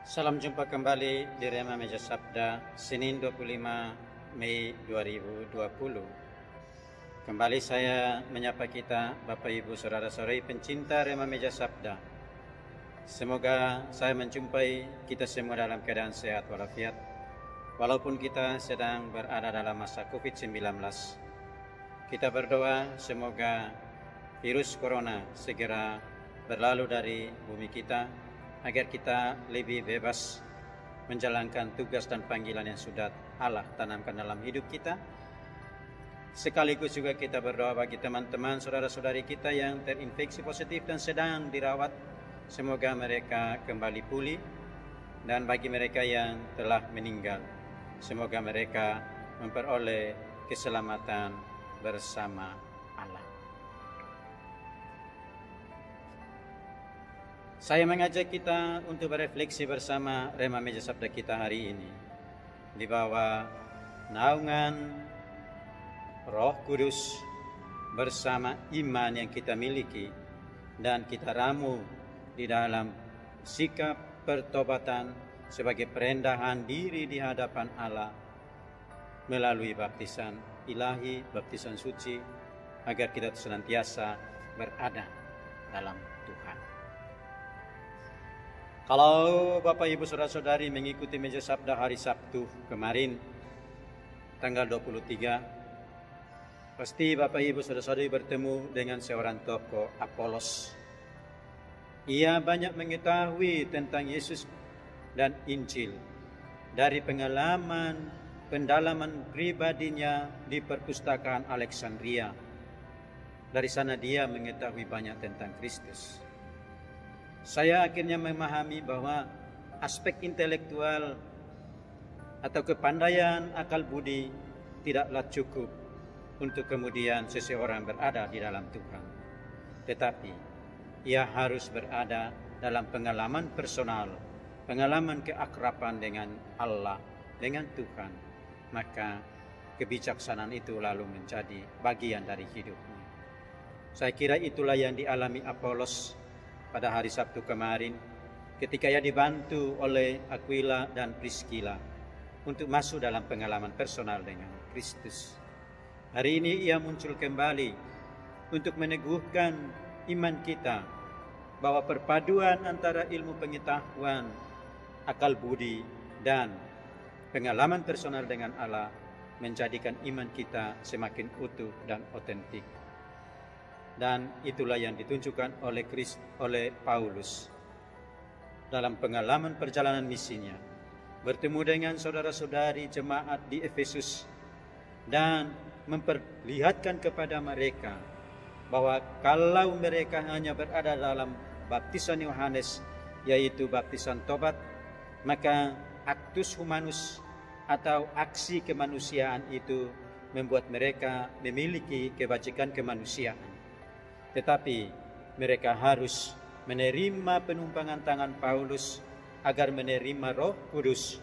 Salam jumpa kembali di Rema Meja Sabda, Senin 25 Mei 2020. Kembali saya menyapa kita, Bapak Ibu Saudara-saudari pencinta Rema Meja Sabda. Semoga saya menjumpai kita semua dalam keadaan sehat walafiat, walaupun kita sedang berada dalam masa COVID-19. Kita berdoa semoga virus corona segera berlalu dari bumi kita, agar kita lebih bebas menjalankan tugas dan panggilan yang sudah Allah tanamkan dalam hidup kita. Sekaligus juga kita berdoa bagi teman-teman saudara-saudari kita yang terinfeksi positif dan sedang dirawat, semoga mereka kembali pulih. Dan bagi mereka yang telah meninggal, semoga mereka memperoleh keselamatan bersama Allah. Saya mengajak kita untuk berefleksi bersama Rema Meja Sabda kita hari ini di bawah naungan Roh Kudus bersama iman yang kita miliki, dan kita ramu di dalam sikap pertobatan sebagai perendahan diri di hadapan Allah melalui baptisan ilahi, baptisan suci, agar kita senantiasa berada dalam Tuhan. Kalau Bapak Ibu Saudara-saudari mengikuti Meja Sabda hari Sabtu kemarin, tanggal 23, pasti Bapak Ibu Saudara-saudari bertemu dengan seorang tokoh, Apolos. Ia banyak mengetahui tentang Yesus dan Injil dari pengalaman pendalaman pribadinya di perpustakaan Alexandria. Dari sana dia mengetahui banyak tentang Kristus. Saya akhirnya memahami bahwa aspek intelektual atau kepandaian akal budi tidaklah cukup untuk kemudian seseorang berada di dalam Tuhan. Tetapi ia harus berada dalam pengalaman personal, pengalaman keakraban dengan Allah, dengan Tuhan. Maka kebijaksanaan itu lalu menjadi bagian dari hidupnya. Saya kira itulah yang dialami Apolos pada hari Sabtu kemarin, ketika ia dibantu oleh Aquila dan Priscilla untuk masuk dalam pengalaman personal dengan Kristus. Hari ini ia muncul kembali untuk meneguhkan iman kita bahwa perpaduan antara ilmu pengetahuan, akal budi, dan pengalaman personal dengan Allah menjadikan iman kita semakin utuh dan otentik. Dan itulah yang ditunjukkan oleh Paulus dalam pengalaman perjalanan misinya, bertemu dengan saudara-saudari jemaat di Efesus dan memperlihatkan kepada mereka bahwa kalau mereka hanya berada dalam baptisan Yohanes, yaitu baptisan tobat, maka actus humanus atau aksi kemanusiaan itu membuat mereka memiliki kebajikan kemanusiaan. Tetapi mereka harus menerima penumpangan tangan Paulus agar menerima Roh Kudus.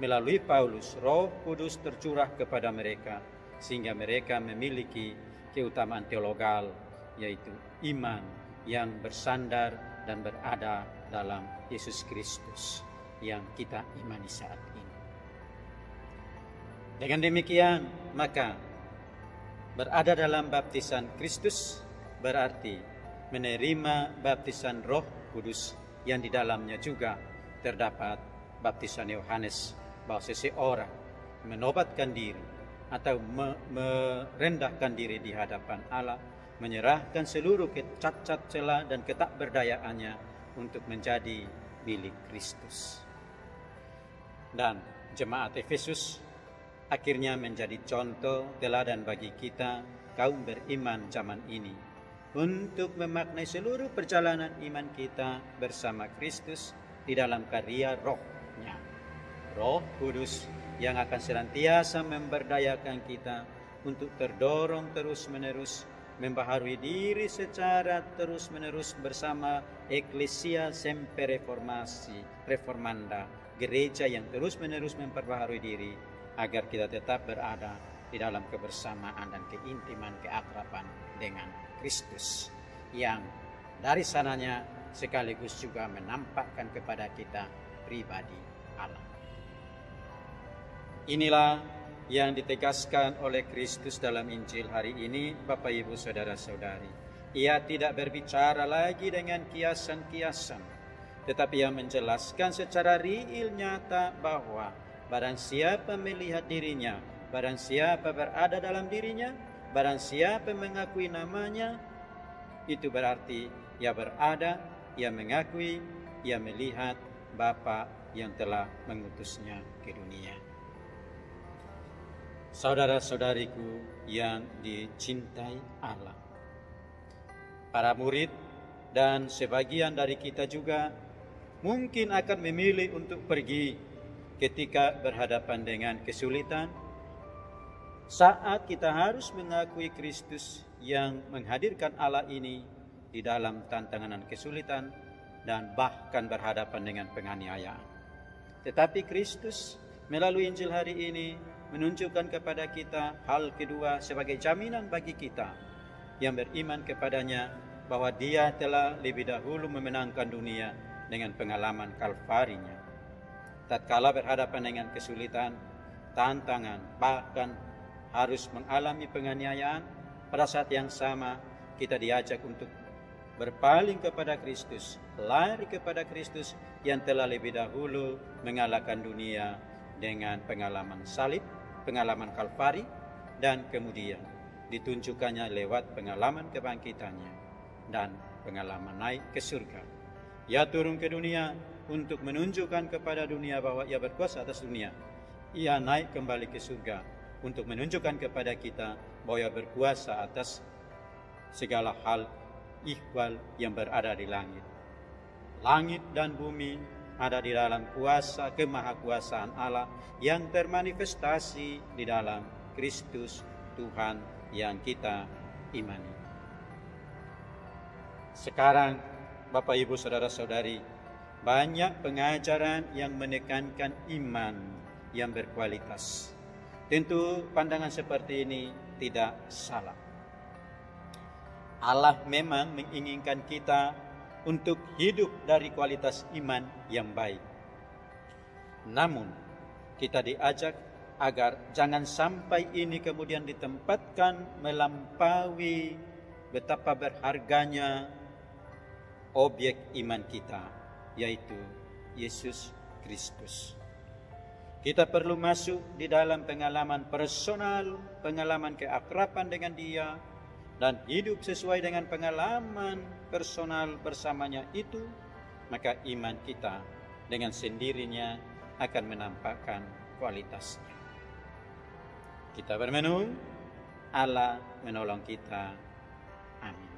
Melalui Paulus, Roh Kudus tercurah kepada mereka sehingga mereka memiliki keutamaan teologal, yaitu iman yang bersandar dan berada dalam Yesus Kristus yang kita imani saat ini. Dengan demikian, maka berada dalam baptisan Kristus berarti menerima baptisan Roh Kudus yang di dalamnya juga terdapat baptisan Yohanes, bahwa seseorang menobatkan diri atau merendahkan diri di hadapan Allah, menyerahkan seluruh cacat celah dan ketakberdayaannya untuk menjadi milik Kristus. Dan jemaat Efesus akhirnya menjadi contoh teladan bagi kita kaum beriman zaman ini untuk memaknai seluruh perjalanan iman kita bersama Kristus di dalam karya Roh-Nya. Roh Kudus yang akan senantiasa memberdayakan kita untuk terdorong terus-menerus membaharui diri secara terus-menerus bersama Ecclesia Semper Reformanda, gereja yang terus-menerus memperbaharui diri agar kita tetap berada di dalam kebersamaan dan keintiman, keakraban dengan Kristus, yang dari sananya sekaligus juga menampakkan kepada kita pribadi Allah. Inilah yang ditegaskan oleh Kristus dalam Injil hari ini, Bapak Ibu Saudara-saudari. Ia tidak berbicara lagi dengan kiasan-kiasan, tetapi ia menjelaskan secara real nyata bahwa barang siapa melihat dirinya, barang siapa berada dalam dirinya, barang siapa mengakui namanya, itu berarti ia berada, ia mengakui, ia melihat Bapa yang telah mengutusnya ke dunia. Saudara-saudariku yang dicintai Allah, para murid dan sebagian dari kita juga mungkin akan memilih untuk pergi ketika berhadapan dengan kesulitan, saat kita harus mengakui Kristus yang menghadirkan Allah ini di dalam tantangan dan kesulitan dan bahkan berhadapan dengan penganiayaan. Tetapi Kristus melalui Injil hari ini menunjukkan kepada kita hal kedua sebagai jaminan bagi kita yang beriman kepadanya, bahwa Dia telah lebih dahulu memenangkan dunia dengan pengalaman Kalvarinya. Tatkala berhadapan dengan kesulitan, tantangan, bahkan harus mengalami penganiayaan, pada saat yang sama kita diajak untuk berpaling kepada Kristus, lari kepada Kristus yang telah lebih dahulu mengalahkan dunia dengan pengalaman salib, pengalaman Kalvari, dan kemudian ditunjukkannya lewat pengalaman kebangkitannya dan pengalaman naik ke surga. Ia turun ke dunia untuk menunjukkan kepada dunia bahwa Ia berkuasa atas dunia. Ia naik kembali ke surga untuk menunjukkan kepada kita bahwa Ia berkuasa atas segala hal ihwal yang berada di langit. Langit dan bumi ada di dalam kuasa kemahakuasaan Allah yang termanifestasi di dalam Kristus Tuhan yang kita imani. Sekarang Bapak Ibu Saudara-saudari, banyak pengajaran yang menekankan iman yang berkualitas. Tentu pandangan seperti ini tidak salah. Allah memang menginginkan kita untuk hidup dari kualitas iman yang baik. Namun, kita diajak agar jangan sampai ini kemudian ditempatkan melampaui betapa berharganya objek iman kita, yaitu Yesus Kristus. Kita perlu masuk di dalam pengalaman personal, pengalaman keakraban dengan Dia, dan hidup sesuai dengan pengalaman personal bersamanya itu, maka iman kita dengan sendirinya akan menampakkan kualitasnya. Kita bermenung, Allah menolong kita. Amin.